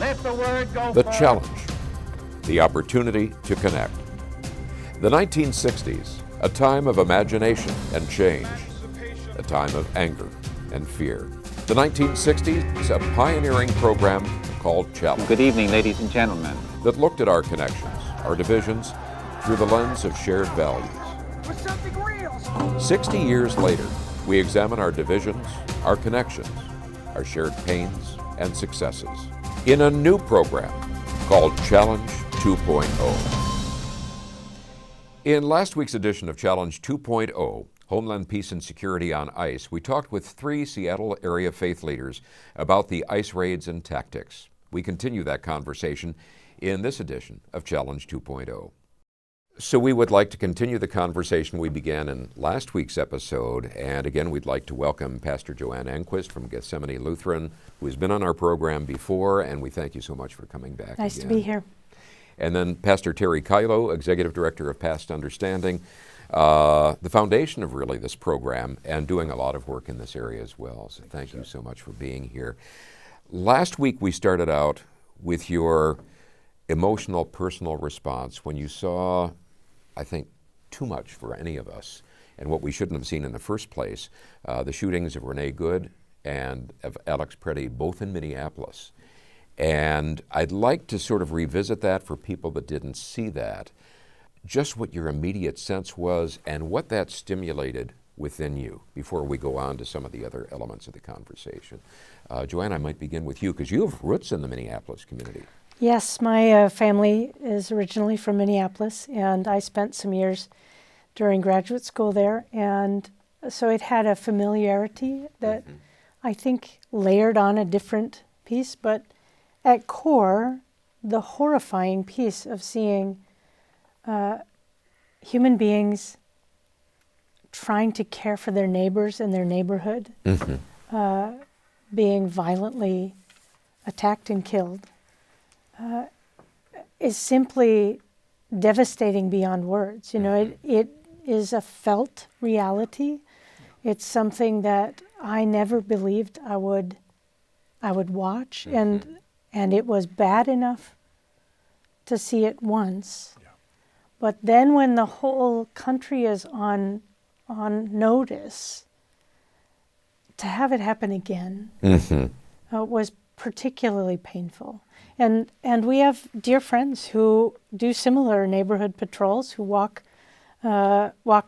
Let the word go The forth. challenge, the opportunity to connect. The 1960s, a time of imagination and change, a time of anger and fear. The 1960s, a pioneering program called Challenge. Good evening, ladies and gentlemen. That looked at our connections, our divisions, through the lens of shared values. For something real. 60 years later, we examine our divisions, our connections, our shared pains and successes in a new program called Challenge 2.0. In last week's edition of Challenge 2.0, Homeland Peace and Security on ICE, we talked with 3 Seattle area faith leaders about the ICE raids and tactics. We continue that conversation in this edition of Challenge 2.0. So we would like to continue the conversation we began in last week's episode, and again we'd like to welcome Pastor Joanne Enquist from Gethsemane Lutheran, who has been on our program before, and we thank you so much for coming back. Nice again. to be here. And then Pastor Terry Kylo, Executive Director of Past Understanding, the foundation of really this program and doing a lot of work in this area as well. So thank you so much for being here. Last week we started out with your emotional, personal response when you saw, I think, too much for any of us and what we shouldn't have seen in the first place, the shootings of Renee Good and of Alex Preddy, both in Minneapolis. And I'd like to sort of revisit that for people that didn't see that, just what your immediate sense was and what that stimulated within you before we go on to some of the other elements of the conversation. Joanne, I might begin with you because you have roots in the Minneapolis community. Yes, my family is originally from Minneapolis, and I spent some years during graduate school there, and so it had a familiarity that I think layered on a different piece, but at core, the horrifying piece of seeing human beings trying to care for their neighbors in their neighborhood being violently attacked and killed is simply devastating beyond words. You know, it is a felt reality. It's something that I never believed I would watch, and it was bad enough to see it once. Yeah. But then when the whole country is on notice, to have it happen again was particularly painful. And we have dear friends who do similar neighborhood patrols, who walk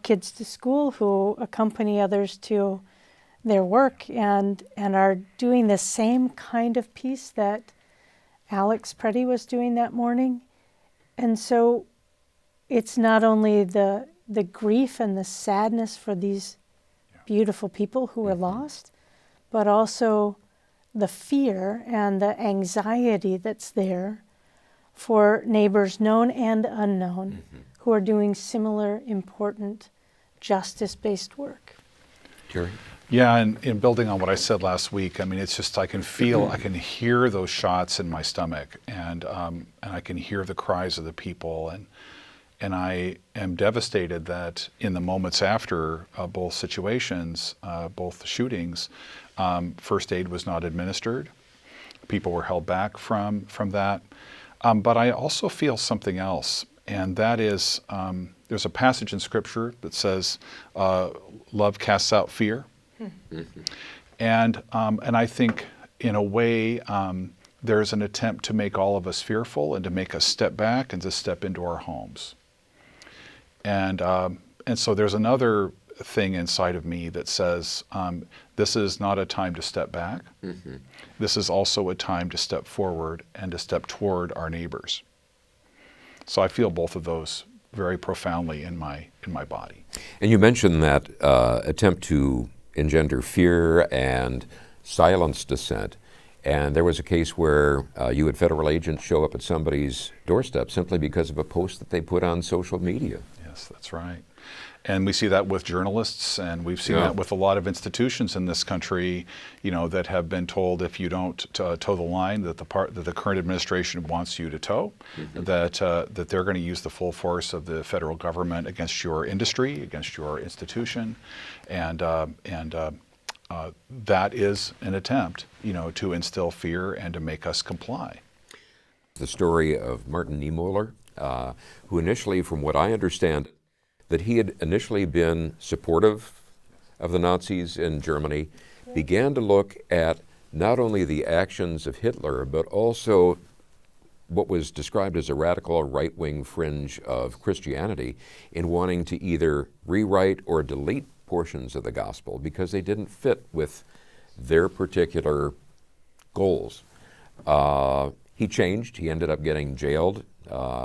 kids to school, who accompany others to their work, and are doing the same kind of piece that Alex Preddy was doing that morning. And so it's not only the grief and the sadness for these beautiful people who were lost, but also the fear and the anxiety that's there for neighbors known and unknown who are doing similar important justice-based work. Terry? Yeah, and in building on what I said last week, I mean, it's just I can feel, I can hear those shots in my stomach, and I can hear the cries of the people, and I am devastated that in the moments after both situations, both shootings, first aid was not administered. People were held back from that. But I also feel something else, and that is there's a passage in Scripture that says, love casts out fear. And I think in a way there's an attempt to make all of us fearful and to make us step back and to step into our homes. And so there's another thing inside of me that says this is not a time to step back. This is also a time to step forward and to step toward our neighbors. So I feel both of those very profoundly in my body. And you mentioned that attempt to engender fear and silence dissent. And there was a case where you had federal agents show up at somebody's doorstep simply because of a post that they put on social media. Yes, that's right. And we see that with journalists, and we've seen that with a lot of institutions in this country, you know, that have been told if you don't toe the line that the current administration wants you to toe, that they're going to use the full force of the federal government against your industry, against your institution, and that is an attempt, you know, to instill fear and to make us comply. The story of Martin Niemöller, who initially, from what I understand, that he had initially been supportive of the Nazis in Germany, began to look at not only the actions of Hitler, but also what was described as a radical right-wing fringe of Christianity in wanting to either rewrite or delete portions of the gospel because they didn't fit with their particular goals. He changed. He ended up getting jailed.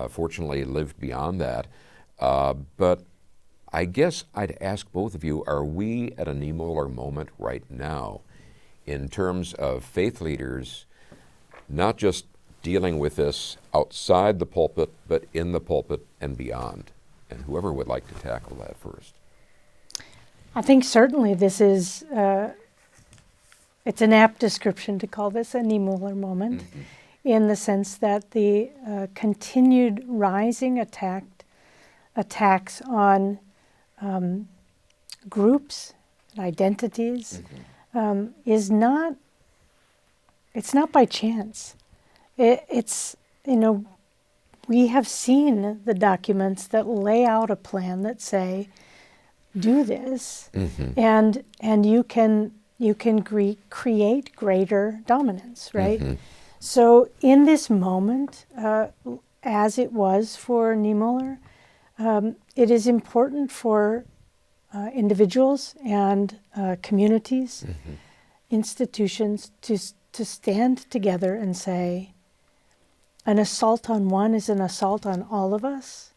Fortunately, lived beyond that. But I guess I'd ask both of you, are we at a Niemöller moment right now in terms of faith leaders not just dealing with this outside the pulpit, but in the pulpit and beyond? And whoever would like to tackle that first. I think certainly this is, it's an apt description to call this a Niemöller moment, in the sense that the continued rising attacks on groups, identities, is not, it's not by chance. It's, you know, we have seen the documents that lay out a plan that say, do this, and you can create greater dominance, right? So in this moment, as it was for Niemöller, it is important for individuals and communities, institutions to stand together and say, an assault on one is an assault on all of us.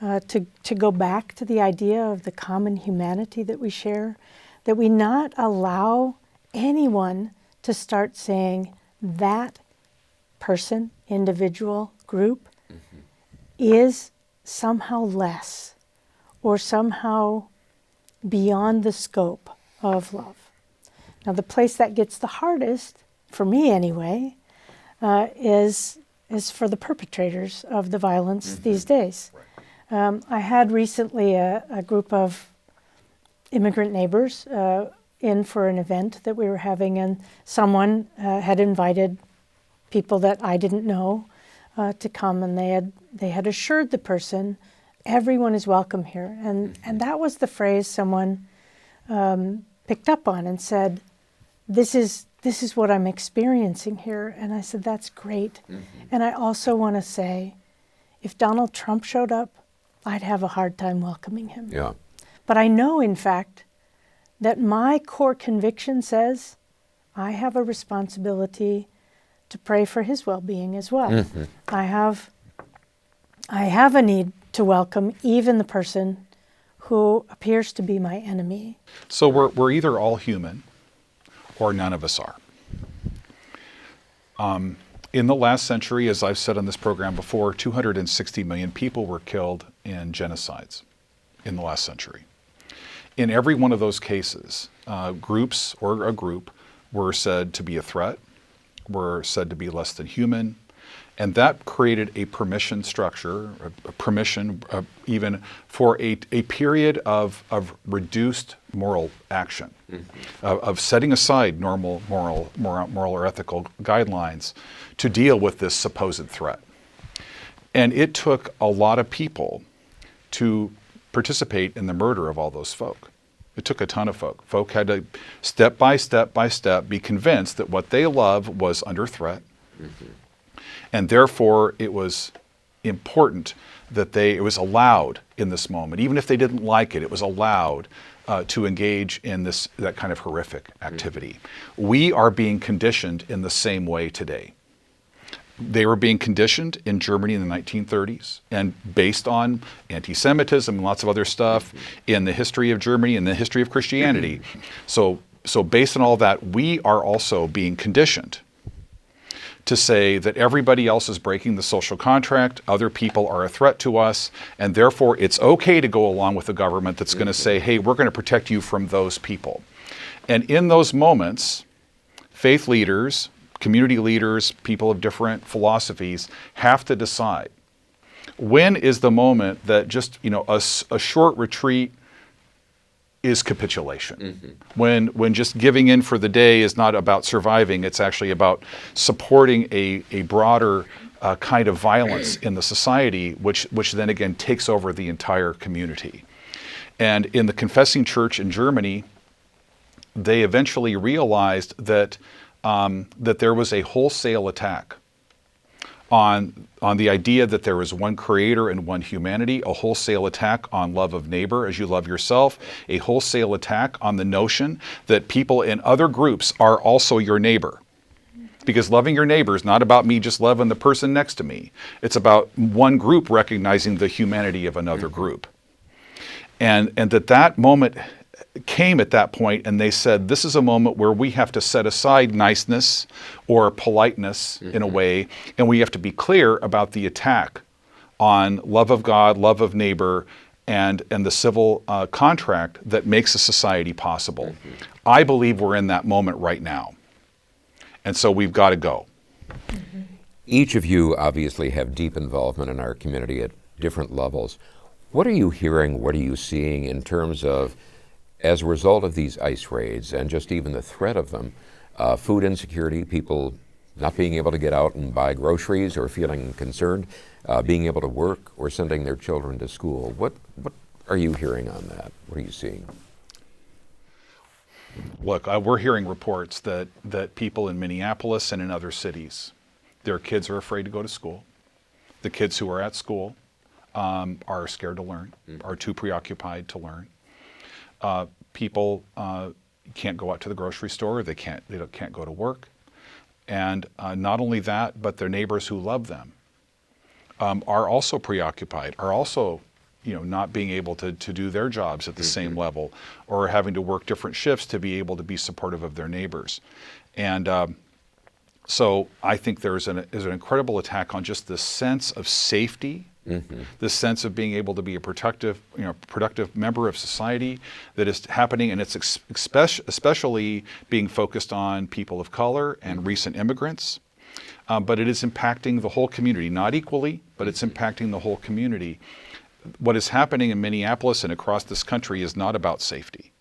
To go back to the idea of the common humanity that we share, that we not allow anyone to start saying that person, individual, group is somehow less or somehow beyond the scope of love. Now, the place that gets the hardest, for me anyway, is for the perpetrators of the violence these days. I had recently a group of immigrant neighbors in for an event that we were having, and someone had invited people that I didn't know to come, and they had assured the person, everyone is welcome here. And that was the phrase someone picked up on and said, this is what I'm experiencing here. And I said, that's great. And I also want to say, if Donald Trump showed up, I'd have a hard time welcoming him. Yeah. But I know, in fact, that my core conviction says I have a responsibility to pray for his well-being as well. I have a need to welcome even the person who appears to be my enemy. So we're either all human or none of us are. In the last century, as I've said on this program before, 260 million people were killed in genocides in the last century. In every one of those cases, groups or a group were said to be a threat, were said to be less than human, and that created a permission structure, a permission even for a period of reduced moral action, of setting aside normal moral or ethical guidelines to deal with this supposed threat. And it took a lot of people to participate in the murder of all those folk. It took a ton of folk. Folk had to step by step be convinced that what they love was under threat. And therefore it was important that it was allowed in this moment, even if they didn't like it, it was allowed to engage in that kind of horrific activity. We are being conditioned in the same way today. They were being conditioned in Germany in the 1930s, and based on anti-Semitism and lots of other stuff in the history of Germany and the history of Christianity. So based on all that, we are also being conditioned to say that everybody else is breaking the social contract, other people are a threat to us, and therefore it's okay to go along with a government that's going to say, hey, we're going to protect you from those people. And in those moments, faith leaders, community leaders, people of different philosophies have to decide, when is the moment that just, a short retreat is capitulation. When just giving in for the day is not about surviving, it's actually about supporting a broader kind of violence in the society, which then again takes over the entire community. And in the Confessing Church in Germany, they eventually realized that that there was a wholesale attack on the idea that there is one creator and one humanity, a wholesale attack on love of neighbor as you love yourself, a wholesale attack on the notion that people in other groups are also your neighbor. Because loving your neighbor is not about me just loving the person next to me. It's about one group recognizing the humanity of another group. And that moment came at that point, and they said, this is a moment where we have to set aside niceness or politeness in a way, and we have to be clear about the attack on love of God, love of neighbor, and the civil contract that makes a society possible. I believe we're in that moment right now. And so we've got to go. Each of you obviously have deep involvement in our community at different levels. What are you hearing, what are you seeing in terms of, as a result of these ICE raids and just even the threat of them, food insecurity, people not being able to get out and buy groceries or feeling concerned, being able to work or sending their children to school? What are you hearing on that? What are you seeing? Look, we're hearing reports that people in Minneapolis and in other cities, their kids are afraid to go to school. The kids who are at school are scared to learn, are too preoccupied to learn. People can't go out to the grocery store. They can't go to work. And not only that, but their neighbors who love them are also preoccupied, are also not being able to do their jobs at the same level, or having to work different shifts to be able to be supportive of their neighbors. And so I think there's an incredible attack on just this sense of safety, this sense of being able to be a productive member of society that is happening, and it's especially being focused on people of color and recent immigrants. But it is impacting the whole community, not equally, but it's impacting the whole community. What is happening in Minneapolis and across this country is not about safety.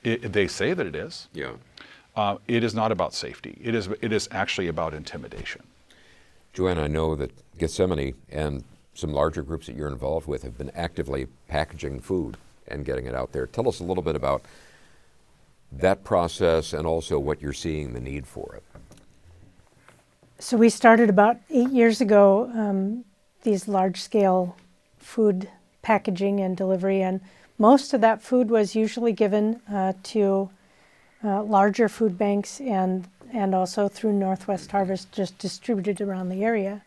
Right. They say that it is. Yeah. It is not about safety. It is actually about intimidation. Joanne, I know that Gethsemane and some larger groups that you're involved with have been actively packaging food and getting it out there. Tell us a little bit about that process and also what you're seeing the need for it. So we started about 8 years ago, these large-scale food packaging and delivery, and most of that food was usually given to larger food banks and also through Northwest Harvest, just distributed around the area.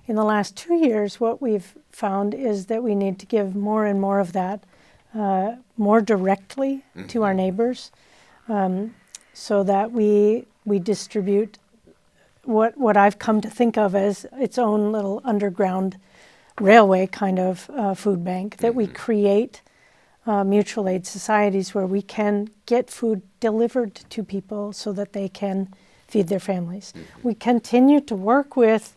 In the last 2 years, what we've found is that we need to give more and more of that more directly to our neighbors, so that we distribute what I've come to think of as its own little underground railway kind of food bank, that we create mutual aid societies where we can get food delivered to people so that they can feed their families. We continue to work with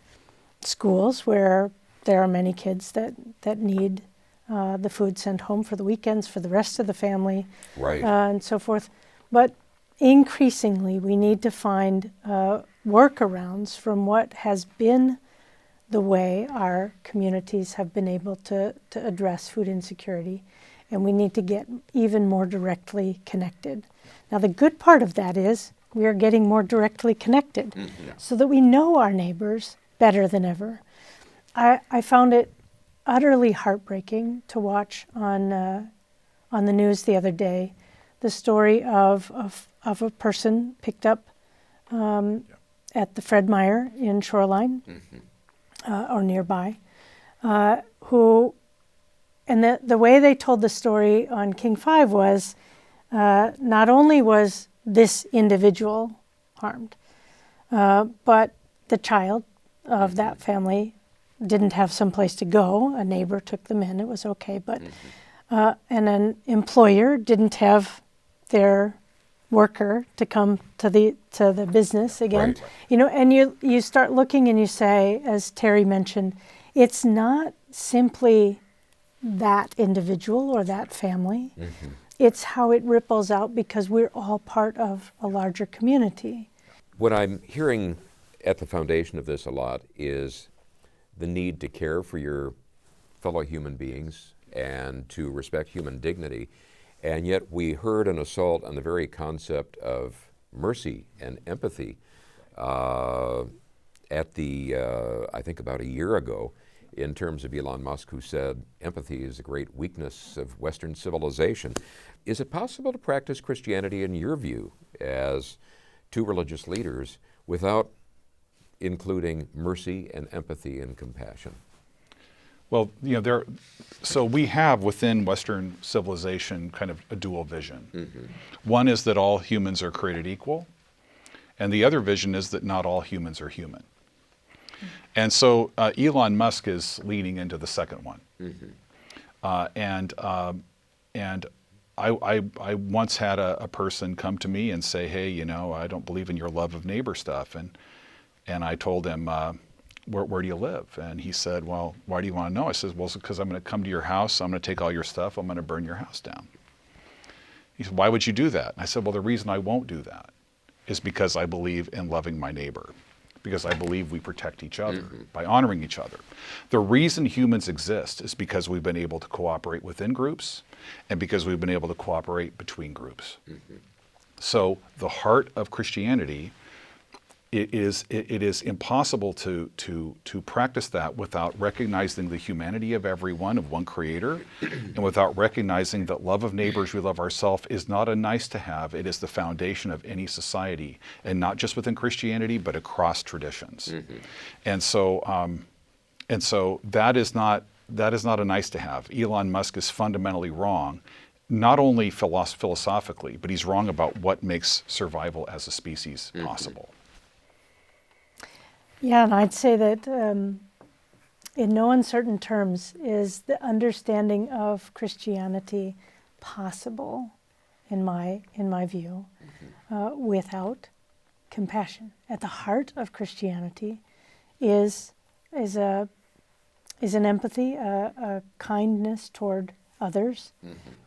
schools where there are many kids that need the food sent home for the weekends for the rest of the family, Right. And so forth. But increasingly, we need to find workarounds from what has been the way our communities have been able to address food insecurity, and we need to get even more directly connected. Now, the good part of that is we are getting more directly connected so that we know our neighbors better than ever. I found it utterly heartbreaking to watch on the news the other day the story of a person picked up at the Fred Meyer in Shoreline or nearby, who, and the way they told the story on King 5 was not only was this individual harmed, but the child of that family didn't have some place to go. A neighbor took them in. It was okay. But and an employer didn't have their worker to come to the business again. Right. And you start looking and you say, as Terry mentioned, it's not simply that individual or that family. It's how it ripples out because we're all part of a larger community. What I'm hearing at the foundation of this a lot is the need to care for your fellow human beings and to respect human dignity. And yet we heard an assault on the very concept of mercy and empathy at the, I think about a year ago, in terms of Elon Musk, who said empathy is a great weakness of Western civilization. Is it possible to practice Christianity, in your view, as two religious leaders, without including mercy and empathy and compassion? Well, so we have within Western civilization kind of a dual vision. Mm-hmm. One is that all humans are created equal, and the other vision is that not all humans are human. Mm-hmm. And so Elon Musk is leaning into the second one. Mm-hmm. And I once had a person come to me and say, hey, I don't believe in your love of neighbor stuff. And I told him, where do you live? And he said, well, why do you want to know? I said, well, it's because I'm going to come to your house. I'm going to take all your stuff. I'm going to burn your house down. He said, why would you do that? And I said, well, the reason I won't do that is because I believe in loving my neighbor, because I believe we protect each other by honoring each other. The reason humans exist is because we've been able to cooperate within groups and because we've been able to cooperate between groups. Mm-hmm. So the heart of Christianity, it is impossible to practice that without recognizing the humanity of everyone, of one Creator, and without recognizing that love of neighbors, we love ourselves, is not a nice to have. It is the foundation of any society, and not just within Christianity, but across traditions. Mm-hmm. And so that is not a nice to have. Elon Musk is fundamentally wrong, not only philosophically, but he's wrong about what makes survival as a species possible. Yeah, and I'd say that in no uncertain terms is the understanding of Christianity possible, in my view, without compassion. At the heart of Christianity is an empathy, a kindness toward others,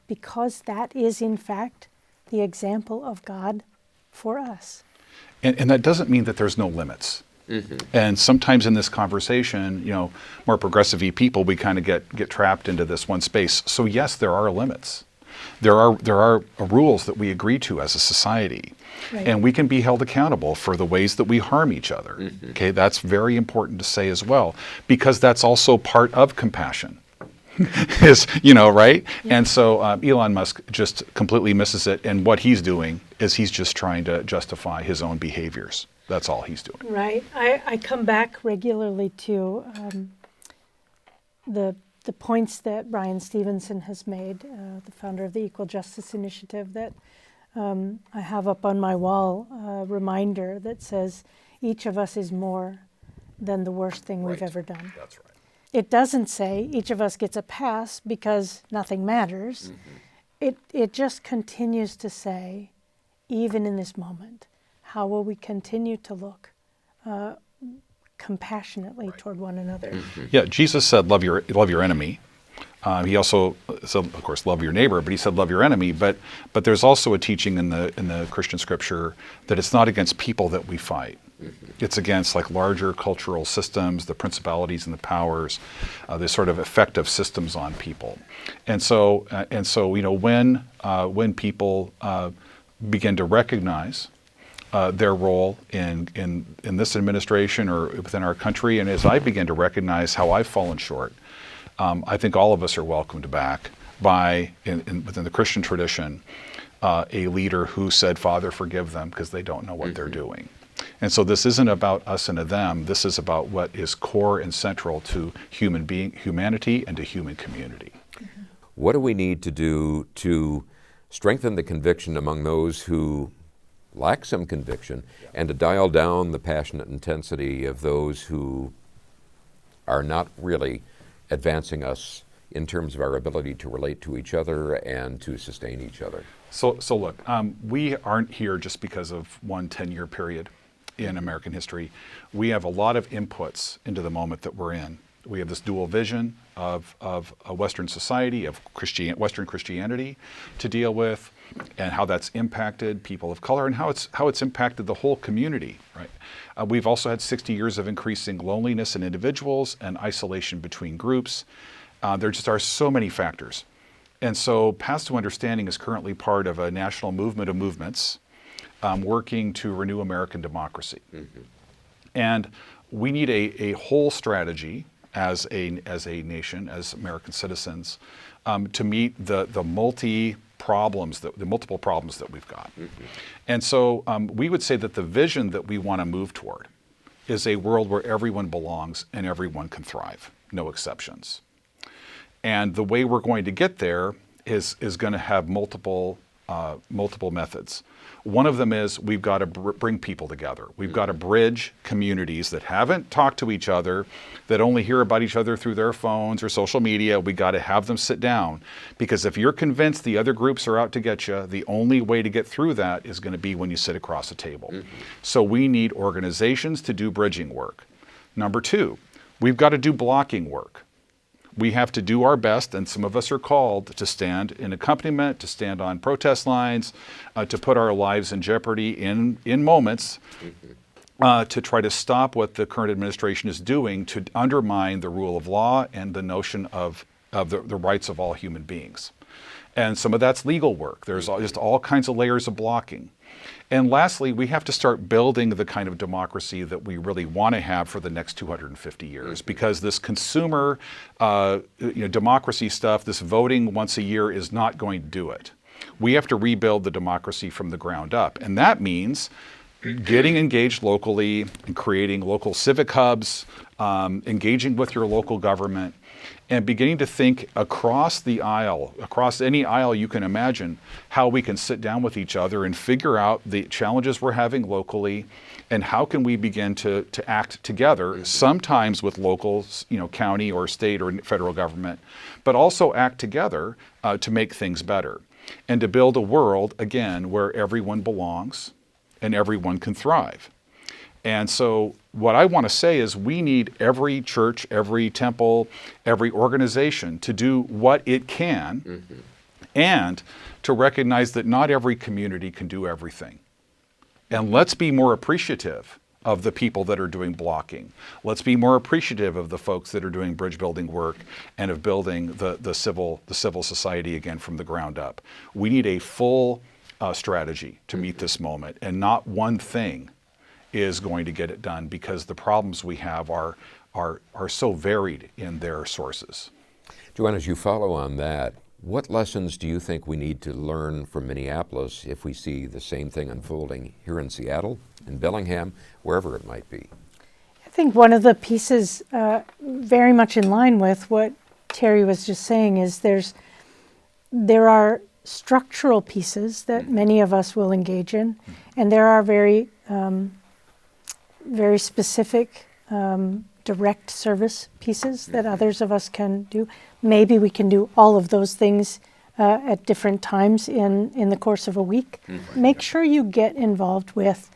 because that is in fact the example of God for us. And that doesn't mean that there's no limits. Mm-hmm. And sometimes in this conversation, more progressive-y people, we kind of get trapped into this one space. So yes, there are limits. There are rules that we agree to as a society. Right. And we can be held accountable for the ways that we harm each other. Mm-hmm. Okay, that's very important to say as well, because that's also part of compassion. Right? Yeah. And so Elon Musk just completely misses it, and what he's doing is he's just trying to justify his own behaviors. That's all he's doing. Right. I come back regularly to the points that Brian Stevenson has made, the founder of the Equal Justice Initiative, that I have up on my wall a reminder that says each of us is more than the worst thing we've ever done. That's right. It doesn't say each of us gets a pass because nothing matters. Mm-hmm. It just continues to say, even in this moment, how will we continue to look compassionately toward one another? Mm-hmm. Yeah, Jesus said, love your enemy. He also said, of course, love your neighbor, but he said, love your enemy. But there's also a teaching in the Christian scripture that it's not against people that we fight. Mm-hmm. It's against larger cultural systems, the principalities and the powers, the sort of effect of systems on people. And so when people begin to recognize their role in this administration or within our country, and as I begin to recognize how I've fallen short, I think all of us are welcomed back by, within the Christian tradition, a leader who said, Father, forgive them because they don't know what they're doing. And so this isn't about us and a them. This is about what is core and central to humanity and to human community. Mm-hmm. What do we need to do to strengthen the conviction among those who lack some conviction, and to dial down the passionate intensity of those who are not really advancing us in terms of our ability to relate to each other and to sustain each other? So look, we aren't here just because of one 10-year period in American history. We have a lot of inputs into the moment that we're in. We have this dual vision of a Western society, of Western Christianity to deal with. and how that's impacted people of color and how it's impacted the whole community, right? We've also had 60 years of increasing loneliness in individuals and isolation between groups. There just are so many factors. And so Paths to Understanding is currently part of a national movement of movements working to renew American democracy. And we need a whole strategy as a nation, as American citizens, to meet the multiple problems that we've got. And so we would say that the vision that we want to move toward is a world where everyone belongs and everyone can thrive, no exceptions. And the way we're going to get there is going to have multiple methods. One of them is we've got to bring people together. We've got to bridge communities that haven't talked to each other, that only hear about each other through their phones or social media. We got to have them sit down, because if you're convinced the other groups are out to get you, the only way to get through that is going to be when you sit across a table. So we need organizations to do bridging work. Number two, we've got to do blocking work. We have to do our best, and some of us are called to stand in accompaniment, to stand on protest lines, to put our lives in jeopardy in moments, to try to stop what the current administration is doing to undermine the rule of law and the notion of the rights of all human beings. And some of that's legal work. There's just all kinds of layers of blocking. And lastly, we have to start building the kind of democracy that we really want to have for the next 250 years, because this consumer democracy stuff, this voting once a year, is not going to do it. We have to rebuild the democracy from the ground up. And that means getting engaged locally and creating local civic hubs, engaging with your local government, and beginning to think across the aisle, across any aisle you can imagine, how we can sit down with each other and figure out the challenges we're having locally, and how can we begin to act together, sometimes with local, county or state or federal government, but also act together to make things better, and to build a world, again, where everyone belongs and everyone can thrive. And so what I want to say is we need every church, every temple, every organization to do what it can, and to recognize that not every community can do everything. And let's be more appreciative of the people that are doing blocking. Let's be more appreciative of the folks that are doing bridge building work and of building the civil society again from the ground up. We need a full strategy to meet this moment, and not one thing is going to get it done, because the problems we have are so varied in their sources. Joanne, as you follow on that, what lessons do you think we need to learn from Minneapolis if we see the same thing unfolding here in Seattle, in Bellingham, wherever it might be? I think one of the pieces very much in line with what Terry was just saying is there are structural pieces that many of us will engage in, and there are very specific direct service pieces that others of us can do. Maybe we can do all of those things at different times in the course of a week. Make sure you get involved with,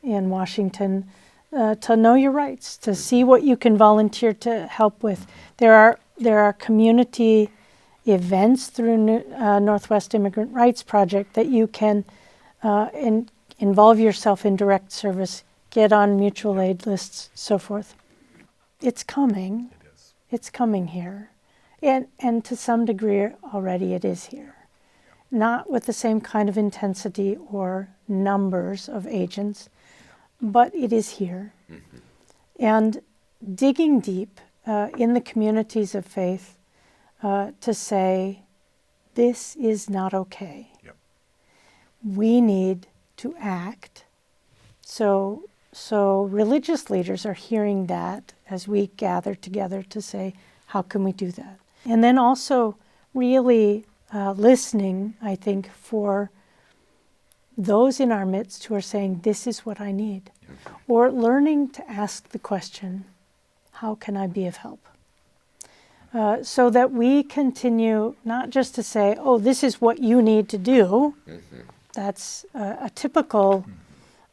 in Washington, to know your rights, to see what you can volunteer to help with. There are community events through Northwest Immigrant Rights Project that you can involve yourself in direct service, get on mutual aid lists, so forth. It's coming. It is. It's coming here. And to some degree already it is here. Not with the same kind of intensity or numbers of agents, but it is here. And digging deep in the communities of faith to say, this is not okay. Yep. We need to act. So religious leaders are hearing that as we gather together to say, how can we do that? And then also really listening, I think, for those in our midst who are saying, this is what I need. Or learning to ask the question, how can I be of help? So that we continue not just to say, oh, this is what you need to do. That's a typical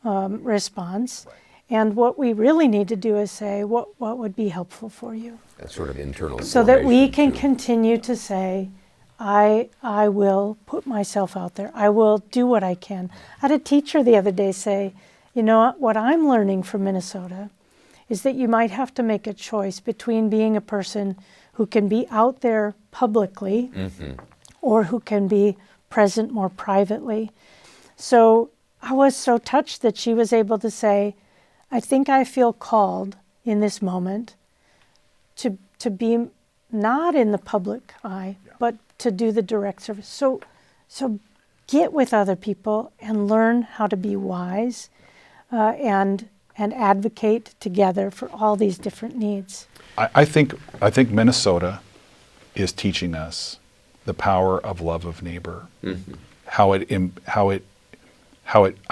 response. And what we really need to do is say, what would be helpful for you? That sort of internal So that we can too. continue to say, I will put myself out there. I will do what I can. I had a teacher the other day say, you know, what I'm learning from Minnesota is that you might have to make a choice between being a person who can be out there publicly or who can be present more privately. So I was so touched that she was able to say, I think I feel called in this moment to be not in the public eye, but to do the direct service. So get with other people and learn how to be wise and advocate together for all these different needs. I think Minnesota is teaching us the power of love of neighbor. I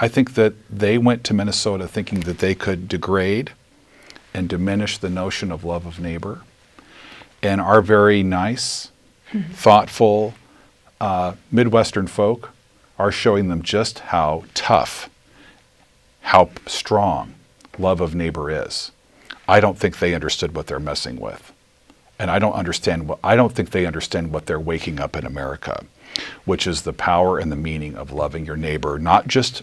think that they went to Minnesota thinking that they could degrade and diminish the notion of love of neighbor. And our very nice, thoughtful Midwestern folk are showing them just how tough, how strong love of neighbor is. I don't think they understood what they're messing with. And I don't think they understand what they're waking up in America, which is the power and the meaning of loving your neighbor, not just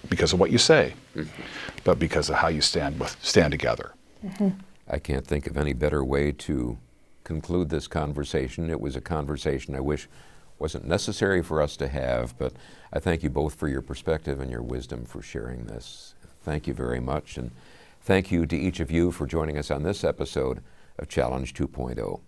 because of what you say, but because of how you stand together. I can't think of any better way to conclude this conversation. It was a conversation I wish wasn't necessary for us to have, but I thank you both for your perspective and your wisdom for sharing this. Thank you very much, and thank you to each of you for joining us on this episode of Challenge 2.0.